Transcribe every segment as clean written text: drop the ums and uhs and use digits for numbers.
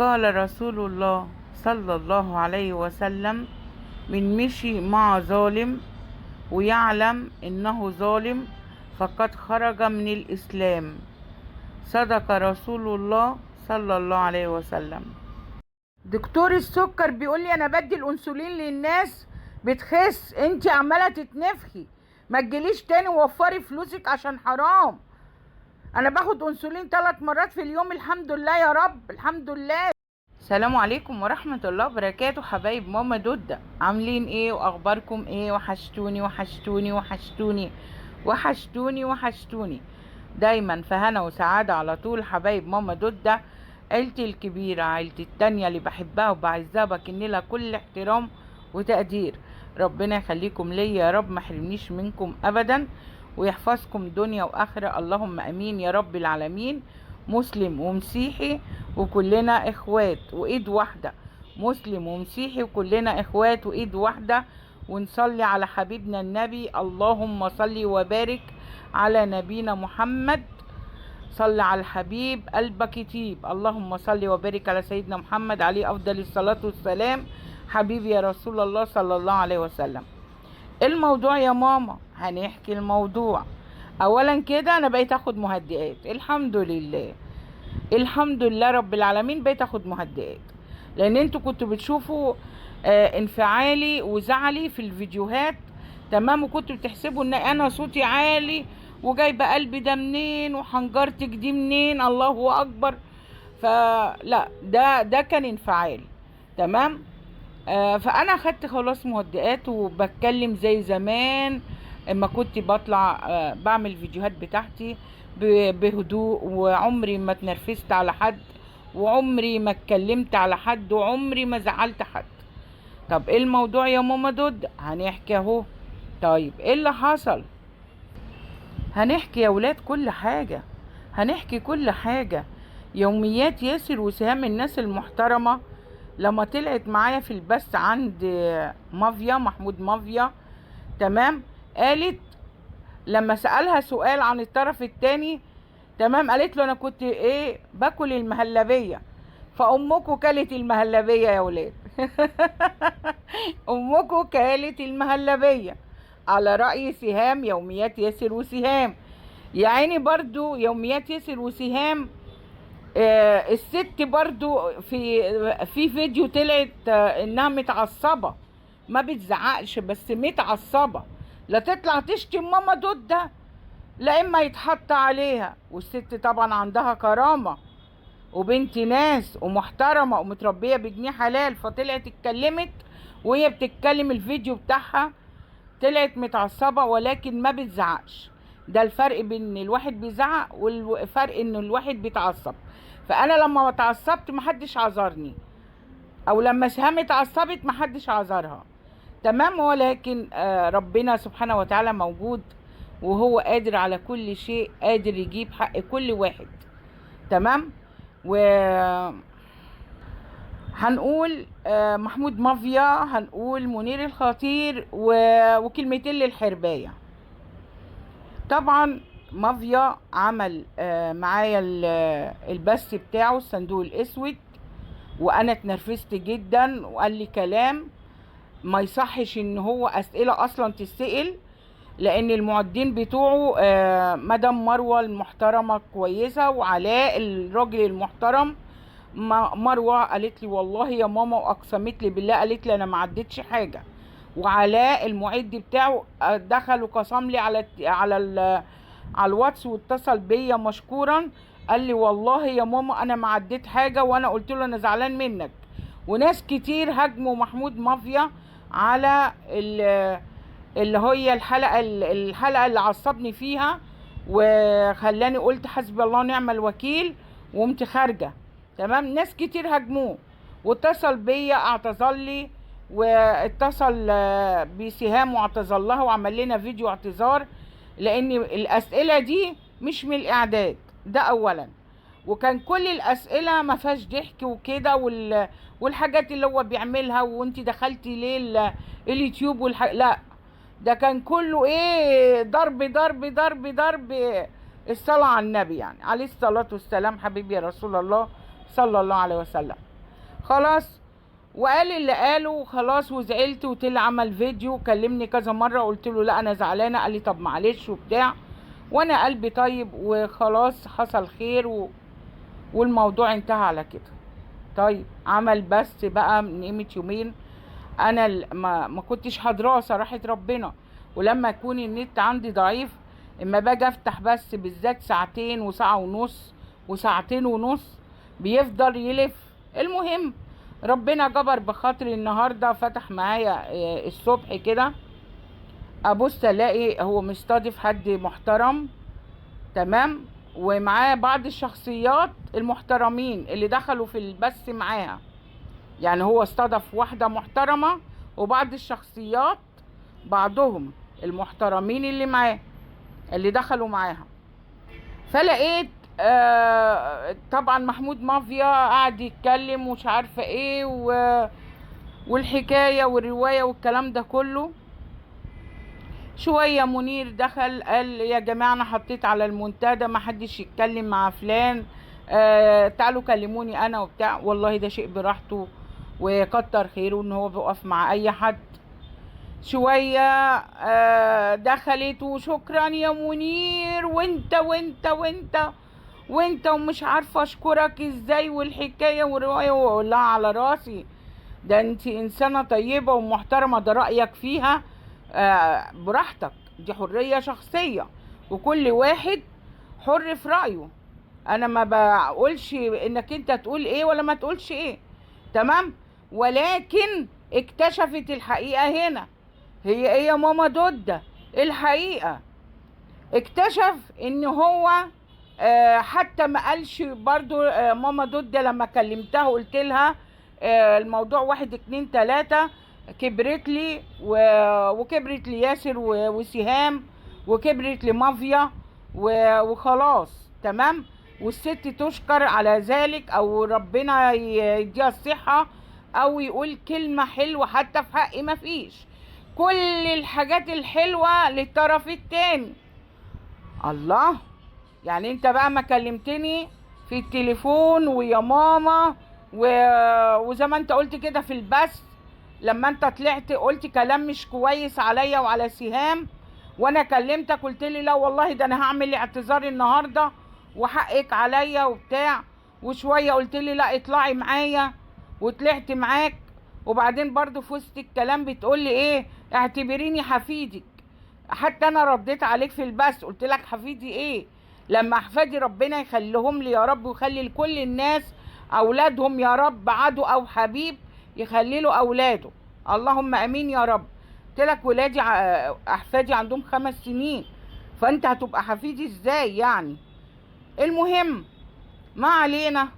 قال رسول الله صلى الله عليه وسلم: من مشي مع ظالم ويعلم إنه ظالم فقد خرج من الإسلام. صدق رسول الله صلى الله عليه وسلم. دكتور السكر بيقول لي انا بدي الانسولين للناس بتخس، انتي عماله تتنفخي، ما تجيليش تاني ووفري فلوسك عشان حرام. انا باخد انسولين 3 مرات في اليوم، الحمد لله يا رب، الحمد لله. السلام عليكم ورحمه الله وبركاته. حبايب ماما دودة، عاملين ايه واخباركم ايه؟ وحشتوني وحشتوني وحشتوني وحشتوني وحشتوني دايما في هنا وسعاده على طول. حبايب ماما دودة، عيلتي الكبيرة، عيلتي التانية اللي بحبها وبعزها، بكن لها كل احترام وتقدير. ربنا يخليكم ليا يا رب، ما حرمنيش منكم ابدا، ويحفظكم دنيا واخرة، اللهم امين يا رب العالمين. مسلم ومسيحي وكلنا اخوات وايد واحدة، مسلم ومسيحي وكلنا اخوات وايد واحدة. ونصلي على حبيبنا النبي، اللهم صلي وبارك على نبينا محمد. صل على الحبيب قلبك يطيب، اللهم صل وبارك على سيدنا محمد عليه افضل الصلاة والسلام. حبيبي يا رسول الله صلى الله عليه وسلم. الموضوع يا ماما، هنحكي الموضوع. اولا كده انا بقيت اخد مهدئات، الحمد لله، الحمد لله رب العالمين. بقيت اخد مهدئات لان انتوا كنتوا بتشوفوا انفعالي وزعلي في الفيديوهات، تمام؟ وكنتوا بتحسبوا ان انا صوتي عالي وجايبه قلبي ده منين وحنجرتك دي منين، الله اكبر. فلا، ده كان انفعال، تمام؟ فانا اخدت خلاص مهدئات وبتكلم زي زمان اما كنت بطلع بعمل فيديوهات بتاعتي بهدوء، وعمري ما اتنرفزت على حد، وعمري ما اتكلمت على حد، وعمري ما زعلت حد. طب ايه الموضوع يا ماما دود؟ هنحكي اهو. طيب ايه اللي حصل؟ هنحكي يا ولاد كل حاجة، هنحكي كل حاجة. يوميات ياسر وسهام الناس المحترمة لما طلعت معايا في البث عند مافيا محمود مافيا، تمام؟ قالت لما سألها سؤال عن الطرف التاني، تمام، قالت له انا كنت ايه؟ باكل المهلبية. فامكم كلت المهلبية يا ولاد. امكم كلت المهلبية، على رأي سهام يوميات ياسر وسهام. يا عيني برضو يوميات ياسر وسهام. الست برضو في فيديو طلعت انها متعصبة، ما بتزعقش بس متعصبة. لا تطلع تشتم ماما دودة، لا اما يتحط عليها. والست طبعا عندها كرامة وبنت ناس ومحترمة ومتربية بجنيه حلال، فطلعت اتكلمت. وهي بتتكلم الفيديو بتاعها طلعت متعصبة ولكن ما بتزعقش. ده الفرق بين الواحد بيزعق والفرق ان الواحد بيتعصب. فانا لما اتعصبت محدش عذرني، او لما سهام اتعصبت محدش عذرها، تمام؟ ولكن ربنا سبحانه وتعالى موجود، وهو قادر على كل شيء، قادر يجيب حق كل واحد، تمام؟ و هنقول محمود مافيا، هنقول منير الخطير، وكلمتين للحرباية. طبعا مافيا عمل معايا البث بتاعه الصندوق الاسود، وانا اتنرفزت جدا، وقال لي كلام ما يصحش ان هو اسئلة اصلا تسأل، لان المعدين بتوعه مدام مروة المحترمة كويسة، وعلاء الراجل المحترم. مروة قالت لي والله يا ماما، واقسمت لي بالله، قالت لي انا ما عدتش حاجة. وعلاء المعد بتاعه دخل وقسم لي على الواتس واتصل بيا مشكورا، قال لي والله يا ماما انا ما عديت حاجة، وانا قلت له انا زعلان منك. وناس كتير هاجموا محمود مافيا على اللي هي الحلقة اللي عصبني فيها وخلاني قلت حسبي الله ونعم الوكيل وقمت خارجة، تمام؟ ناس كتير هاجموه، واتصل بيا اعتذر لي، واتصل بسهام واعتذر لها، وعمل لنا فيديو اعتذار، لان الاسئلة دي مش من الاعداد، ده اولا. وكان كل الاسئله ما فيهاش ضحك وكده والحاجات اللي هو بيعملها، وانت دخلتي ليه اليوتيوب لا، ده كان كله ايه؟ ضرب ضرب ضرب ضرب. الصلاه على النبي يعني عليه الصلاه والسلام، حبيبي يا رسول الله صلى الله عليه وسلم. خلاص. وقال اللي قاله خلاص، وزعلت وطلع عمل فيديو كلمني كذا مرة، قلت له لا انا زعلانة، قال لي طب معلش وبتاع، وانا قلبي طيب وخلاص حصل خير والموضوع انتهى على كده. طيب عمل بس بقى من قيمة يومين، انا ما كنتش حاضراه صراحة ربنا. ولما يكون النت عندي ضعيف، اما باجي افتح بس بالذات ساعتين وساعة ونص وساعتين ونص بيفضل يلف. المهم ربنا جبر بخاطري النهارده، فتح معايا الصبح كده ابص الاقي هو مستضيف حد محترم، تمام، ومعاه بعض الشخصيات المحترمين اللي دخلوا في البث معاها. يعني هو استضاف واحدة محترمة وبعض الشخصيات بعضهم المحترمين اللي معاه اللي دخلوا معاها. فلقيت طبعا محمود مافيا قاعد يتكلم ومش عارفة ايه والحكاية والرواية والكلام ده كله. شوية منير دخل قال يا جماعة انا حطيت على المنتدى ما حدش يتكلم مع فلان، تعالوا كلموني انا وبتاع. والله ده شيء براحته وكتر خيره ان هو بيقف مع اي حد. شوية دخلت وشكرا يا منير وانت وانت وانت وانت ومش عارفة اشكرك ازاي والحكاية والرواية. واقول لها على راسي، ده انت انسانة طيبة ومحترمة، ده رأيك فيها براحتك، دي حرية شخصية وكل واحد حر في رأيه. انا ما بقولش انك انت تقول ايه ولا ما تقولش ايه، تمام. ولكن اكتشفت الحقيقة هنا. هي ايه يا ماما دودة؟ الحقيقة اكتشف ان هو حتى ما قالش برضو. ماما دودة لما كلمتها قلت لها الموضوع 1 2 3، كبرت لي وكبرت لي ياسر وسهام وكبرت لي مافيا وخلاص، تمام. والست تشكر على ذلك، او ربنا يديها الصحة، او يقول كلمة حلوة حتى في حقي. مفيش، كل الحاجات الحلوة للطرف التاني. الله، يعني انت بقى ما كلمتني في التليفون ويا ماما وزي ما انت قلت كده في البث، لما انت طلعت قلت كلام مش كويس عليا وعلى سهام، وانا كلمتك قلت لي لا والله ده انا هعمل اعتذار النهارده وحقك عليا وبتاع. وشويه قلت لي لا اطلعي معايا وطلعت معاك. وبعدين برضو في وسط الكلام بتقول لي ايه؟ اعتبريني حفيدك. حتى انا رديت عليك في البث قلت لك حفيدي ايه؟ لما احفادي ربنا يخليهم لي يا رب، ويخلي لكل الناس اولادهم يا رب، عدو او حبيب يخلي له اولاده، اللهم امين يا رب. قلت لك ولادي احفادي عندهم 5 سنين، فانت هتبقى حفيدي ازاي يعني؟ المهم ما علينا.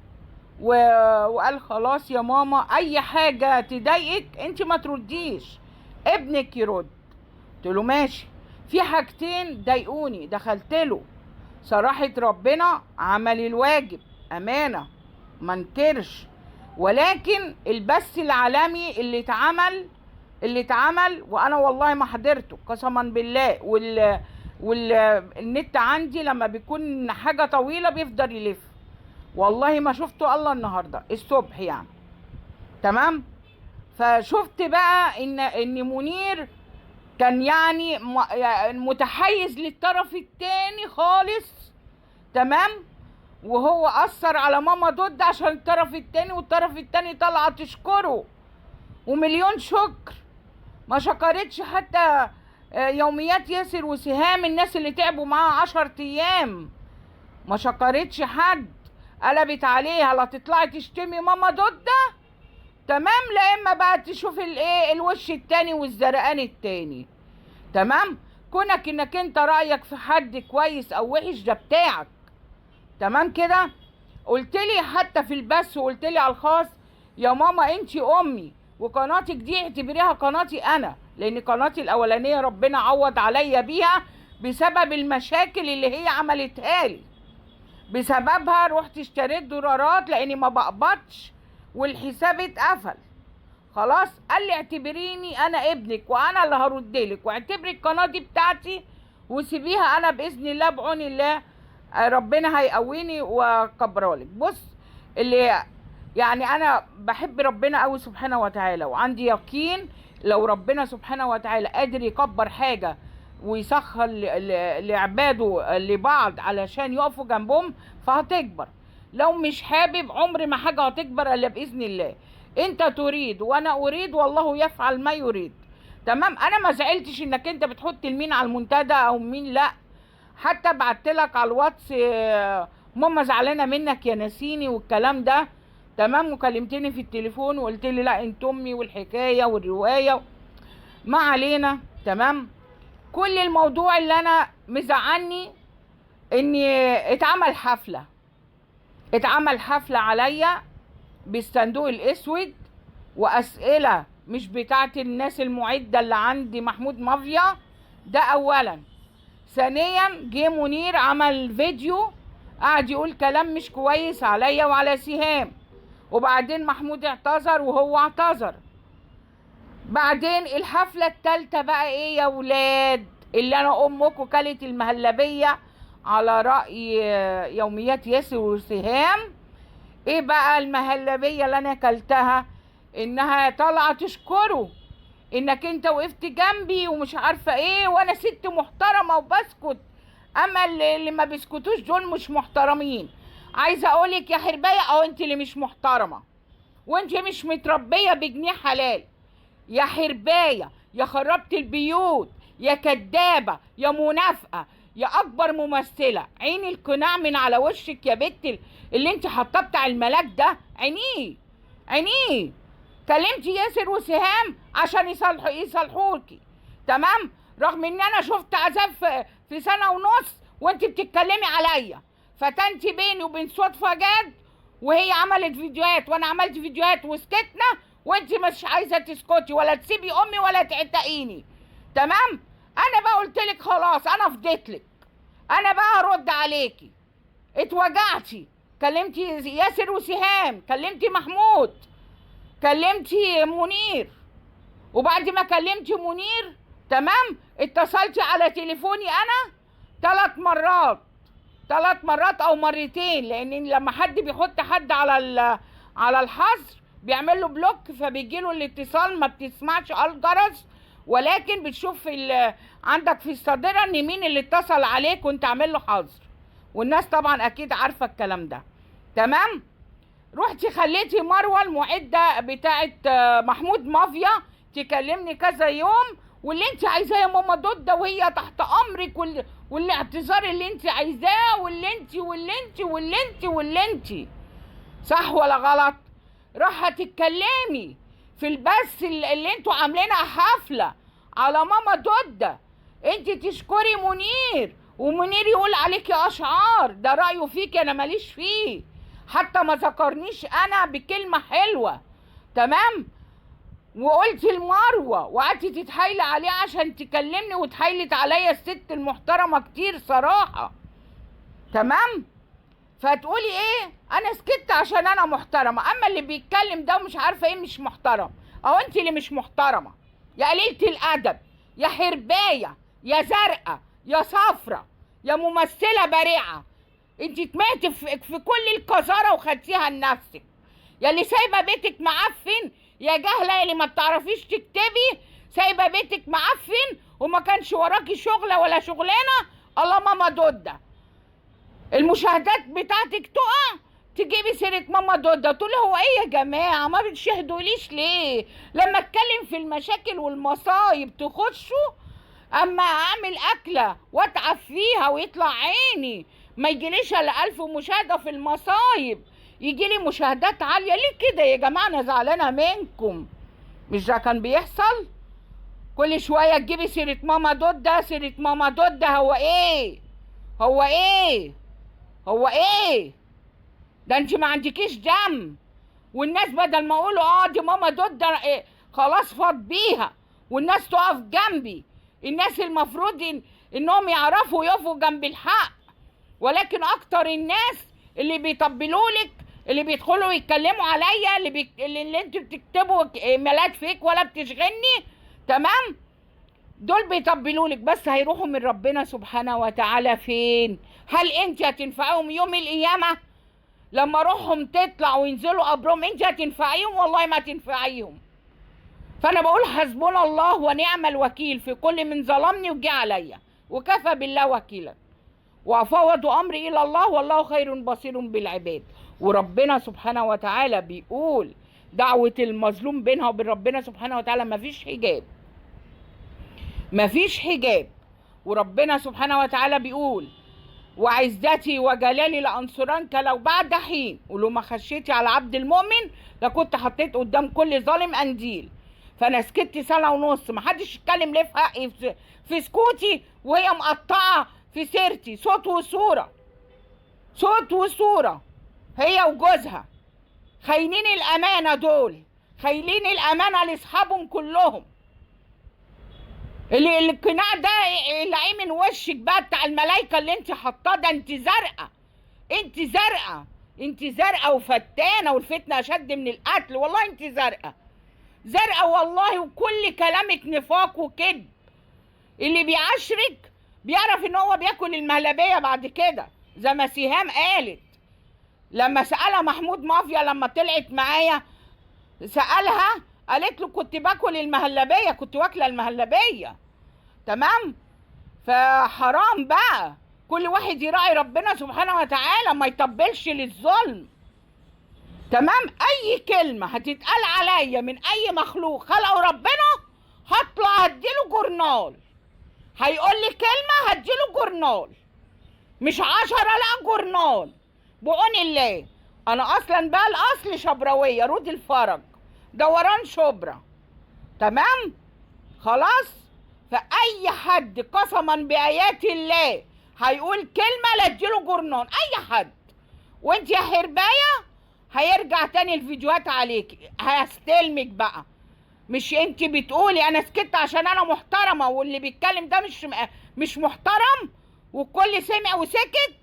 وقال خلاص يا ماما اي حاجة تضايقك انت ما ترديش، ابنك يرد. قلت له ماشي. في حاجتين ضايقوني دخلت له، صراحة ربنا عمل الواجب امانة ما انكرش، ولكن البث العالمي اللي اتعمل وانا والله ما حضرته قسما بالله. والنت عندي لما بيكون حاجة طويلة بيفضل يلف، والله ما شفته الا النهارده الصبح يعني، تمام. فشفت بقى ان منير كان يعني متحيز للطرف التاني خالص، تمام. وهو اثر على ماما ضد عشان الطرف التاني، والطرف التاني طالعه تشكره ومليون شكر. ما شكرتش حتى يوميات ياسر وسهام، الناس اللي تعبوا معاها 10 ايام، ما شكرتش حد. قلبت عليها لا تطلعي تشتمي ماما ضده، تمام، لا اما بقى تشوف الايه الوش التاني والزرقان التاني، تمام. كونك انك انت رايك في حد كويس او وحش ده بتاعك، تمام كده. قلت لي حتى في البث وقلت لي على الخاص يا ماما انتي امي، وقناتك دي اعتبريها قناتي انا، لان قناتي الاولانيه ربنا عوض عليا بيها بسبب المشاكل اللي هي عملتها لي. بسببها رحت اشتريت دولارات لاني ما بقبضش والحساب اتقفل. خلاص قال لي اعتبريني انا ابنك وانا اللي هردلك، واعتبري القناه دي بتاعتي وسيبيها انا باذن الله بعون الله ربنا هيقويني واكبرالك. بص اللي يعني انا بحب ربنا قوي سبحانه وتعالى، وعندي يقين لو ربنا سبحانه وتعالى قادر يكبر حاجة ويسخر لعباده لبعض علشان يقفوا جنبهم فهتكبر. لو مش حابب عمر ما حاجة هتكبر الا بإذن الله. انت تريد وانا اريد والله يفعل ما يريد. تمام. انا ما زعلتش انك انت بتحط المين على المنتدى او مين، لا. حتى بعتلك على الواتس ماما زعلانه منك يا نسيني والكلام ده. تمام. وكلمتني في التليفون وقلت لي لا انت امي والحكايه والروايه. ما علينا. تمام. كل الموضوع اللي انا مزعلني ان اتعمل حفله عليا بالصندوق الاسود، واسئله مش بتاعت الناس المعده اللي عندي محمود مافيا. ده اولا. ثانيا جه منير عمل فيديو قعد يقول كلام مش كويس عليا وعلى سهام، وبعدين محمود اعتذر وهو اعتذر. بعدين الحفلة التالتة بقى ايه يا ولاد؟ اللي انا امكم كلت المهلبية على رأي يوميات ياسر وسهام. ايه بقى المهلبية اللي انا كلتها؟ انها طالعة تشكره انك انت وقفت جنبي ومش عارفة ايه، وانا ست محترمة وبسكت. اما اللي ما بيسكتوش دول مش محترمين. عايزة اقولك يا حرباية، او انت اللي مش محترمة وانت مش متربية بجنيه حلال يا حرباية، يا خربت البيوت، يا كدابة، يا منافقة، يا اكبر ممثلة. عين القناع من على وشك يا بنت اللي انت حاطاه بتاع الملاك ده. عينيه. كلمتي ياسر وسهام عشان يصلحوكي. تمام. رغم ان انا شفت عذاب في سنة ونص وانت بتتكلمي عليا. فتنتي بيني وبين صدفة جد، وهي عملت فيديوهات وانا عملت فيديوهات وسكتنا، وانت مش عايزة تسكتي ولا تسيبي امي ولا تعتقيني. تمام. انا بقى قلتلك خلاص، انا فضيتلك. انا بقى هرد عليكي. اتوجعتي، كلمتي ياسر وسهام، كلمتي محمود، كلمتي منير. وبعد ما كلمتي منير تمام اتصلتي على تليفوني انا 3 مرات او مرتين، لان لما حد بيحط حد على الحظر بيعمل له بلوك، فبيجيله الاتصال ما بتسمعش الجرس، ولكن بتشوف عندك في الصادرة ان مين اللي اتصل عليك وانت عامل له حظر. والناس طبعا اكيد عارفة الكلام ده. تمام. رحتي خليتي مروه المعده بتاعت محمود مافيا تكلمني كذا يوم، واللي انت عايزاه يا ماما دودة وهي تحت امرك، والاعتذار اللي انت عايزاه، واللي انت صح ولا غلط؟ راح تتكلمي في البث اللي انتوا عاملينها حفله على ماما دودة، انت تشكري منير ومنير يقول عليكي اشعار. ده رايه فيك، انا ماليش فيه. حتى ما ذكرنيش انا بكلمة حلوة. تمام. وقلت لمروة وقعدتي تتحايلي عليه عشان تكلمني، وتحايلت عليا الست المحترمة كتير صراحة. تمام. فتقولي ايه؟ انا سكت عشان انا محترمة، اما اللي بيتكلم ده ومش عارفة ايه مش محترم. او انت اللي مش محترمة يا قليلة الادب، يا حرباية، يا زرقاء، يا صفرة، يا ممثلة بارعة. انت طمعتي في كل القذاره وخدتيها لنفسك. يا اللي سايبه بيتك معفن، يا جهله اللي ما بتعرفيش تكتبي، سايبه بيتك معفن وما كانش وراكي شغله ولا شغلانه. الله ماما دوده المشاهدات بتاعتك تقع، تجيبي سيره ماما دوده تقولي هو ايه يا جماعه ما بتشهدوليش ليه؟ لما اتكلم في المشاكل والمصايب تخشوا، اما اعمل اكله واتعب فيها ويطلع عيني ما يجيليش الا 1000 مشاهده في المصايب، يجيلي مشاهدات عاليه. ليه كده يا جماعه؟ انا زعلانه منكم. مش ده كان بيحصل؟ كل شويه تجيبي سيره ماما دوده، سيره ماما دوده. هو ايه ده؟ انت ما عندكيش دم. والناس بدل ما يقولوا دي ماما دوده إيه خلاص فاض بيها والناس تقف جنبي. الناس المفروض انهم يعرفوا يقفوا جنب الحق، ولكن اكتر الناس اللي بيطبلولك، اللي بيدخلوا يتكلموا عليا، اللي انتوا بتكتبوا ايميلات فيك ولا بتشغلني. تمام. دول بيطبلولك، بس هيروحوا من ربنا سبحانه وتعالى فين؟ هل انت هتنفعهم يوم القيامة؟ لما روحهم تطلع وينزلوا قبرهم انت هتنفعيهم؟ والله ما تنفعيهم. فانا بقول حسبنا الله ونعم الوكيل في كل من ظلمني وجه عليا، وكفى بالله وكيلا، وافوض امري الى الله والله خير بصير بالعباد. وربنا سبحانه وتعالى بيقول دعوة المظلوم بينها وبين ربنا سبحانه وتعالى مفيش حجاب، مفيش حجاب. وربنا سبحانه وتعالى بيقول وعزتي وجلالي لأنصرنك لو بعد حين، ولو ما خشيتي على عبد المؤمن لكنت حطيت قدام كل ظالم قنديل. فانا سكت سنه ونص محدش يتكلم ليه في حقي في سكوتي، وهي مقطعه في سيرتي صوت وصوره، صوت وصوره، هي وجوزها خاينين الامانه، دول خاينين الامانه لاصحابهم كلهم. اللي القناع ده العي من وشك بقى بتاع الملايكه اللي انت حطاه ده. انت زرقاء، انت زرقاء، انت زرقاء وفتانه، والفتنه اشد من القتل. والله انت زرقاء، زرقاء والله، وكل كلامك نفاق وكذب. اللي بيعشرك بيعرف ان هو بياكل المهلبيه بعد كده، زي ما سهام قالت لما سالها محمود مافيا لما طلعت معايا، سالها قالت له كنت باكل المهلبيه، كنت واكله المهلبيه. تمام؟ فحرام بقى كل واحد يراعي ربنا سبحانه وتعالى، ما يطبلش للظلم. تمام؟ اي كلمه هتتقال عليا من اي مخلوق خلقه ربنا هطلع هديله جورنال. هيقول لي كلمه هديله جورنال، مش 10، لا جورنال بعون الله. انا اصلا بقى الاصل شبراويه، رود الفرج، دوران شبرا. تمام؟ خلاص؟ فاي حد قسما بايات الله هيقول كلمه لا اديله جورنال، اي حد. وانت يا حربايه هيرجع تاني الفيديوهات عليكي، هستلمك بقى. مش انت بتقولي انا سكت عشان انا محترمه واللي بيتكلم ده مش محترم والكل سمع وسكت؟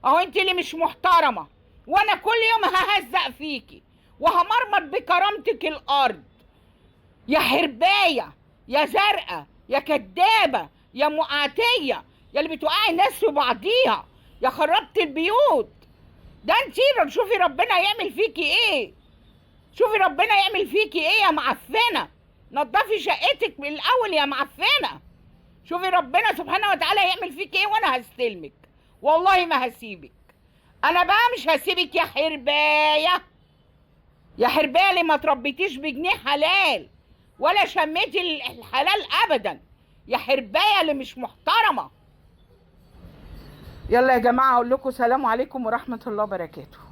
اهو انت اللي مش محترمه، وانا كل يوم ههزق فيكي وهمرمط بكرامتك الارض. يا حربايه، يا زرقاء، يا كدابه، يا مقاتيه، يا اللي بتوقعي الناس في بعضيها، يا خربت البيوت. ده انتي شوفي ربنا يعمل فيكي ايه، شوفي ربنا يعمل فيكي ايه يا معفنه. نضفي شقتك من الاول يا معفنه. شوفي ربنا سبحانه وتعالى يعمل فيكي ايه، وانا هستلمك والله ما هسيبك. انا بقى مش هسيبك يا حربايه، يا حربايه اللي ما تربيتيش بجنيه حلال ولا شميتي الحلال ابدا، يا حربايه اللي مش محترمه. يلا يا جماعه اقول لكم سلام عليكم ورحمه الله وبركاته.